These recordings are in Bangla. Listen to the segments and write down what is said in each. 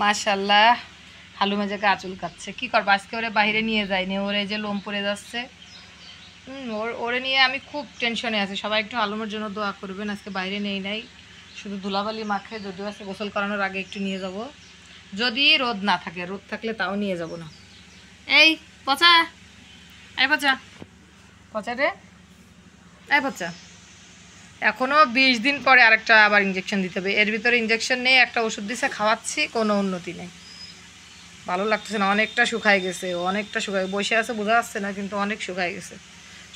মাশাল্লাহ হালু মেজাকে আঁচল কাচ্ছে কি করবো আজকে ওরে বাইরে নিয়ে যায়নি ওরে যে লোম পড়ে যাচ্ছে ওরে নিয়ে আমি খুব টেনশনে আছি সবাই একটু আলমের জন্য দোয়া করবেন আজকে বাইরে নেই নাই শুধু ধুলাবালি মাখে যদিও আছে গোসল করানোর আগে একটু নিয়ে যাব যদি রোদ না থাকে রোদ থাকলে তাও নিয়ে যাব না এই পচা এই পচা পচা রে এই পচা এখনও 20 দিন পরে আরেকটা আবার ইঞ্জেকশন দিতে হবে এর ভিতরে ইঞ্জেকশন নেই একটা ওষুধ দিছে খাওয়াচ্ছি কোনো উন্নতি নেই ভালো লাগতেছে না অনেকটা শুকায় গেছে অনেকটা শুকায় বসে আছে বোঝা যাচ্ছে না কিন্তু অনেক শুকায় গেছে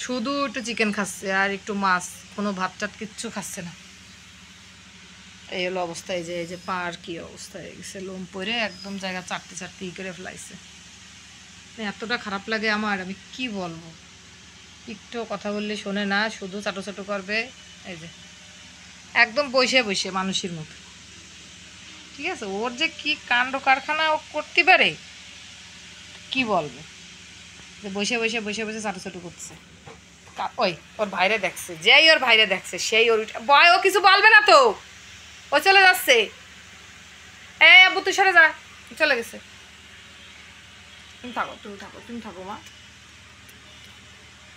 শুধু একটু চিকেন খাচ্ছে আর একটু মাছ কোনো ভাত টাত কিচ্ছু খাচ্ছে না এই হলো অবস্থা এই যে পার কি অবস্থা হয়ে গেছে লোম পরে একদম জায়গা চারটে চারটে ই করে ফেলাইছে এতটা খারাপ লাগে আমার আমি কি বলবো একটু কথা বললে শোনে না শুধু চাটো চাটো করবে এই যে একদম বসে বসে মানুষের মতো ঠিক আছে ওর যে কি কাণ্ড কারখানা ও করতে পারে কি বলবো যে বসে বসে বসে বসে চাটো চাটো করছে ওই ওর ভাইরে দেখছে যেই ওর ভাইরে দেখছে সেই ওর বয় ও কিছু বলবে না তো ও চলে যাচ্ছে আব্বু তুই সরে যা চলে গেছে তুমি থাকো মা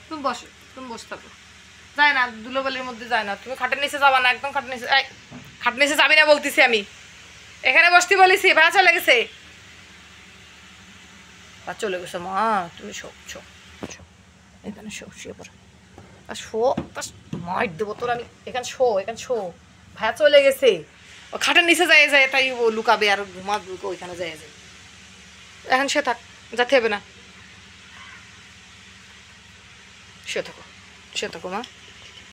তুমি বসো তুমি বসে থাকো যায় না ধুলোবালির মধ্যে যায় না তুমি খাটের নিচে যাবা না একদম খাটের নিচে খাটের নিচে যাবি না বলতেছি আমি এখানে বসতে বলেছি ভাড়া চলে গেছে বা চলে গেছে মা তুমি শো এখানে শুয়ে পড়ো আর মাইট দেবো তোর আমি এখানে শো ভাইয়া চলে গেছে ও খাটের নিচে যায় তাই ও লুকাবে আর ঘুমাবে ওইখানে যায় এখন সে থাক যেতে হবে না শুয়ে থাকো মা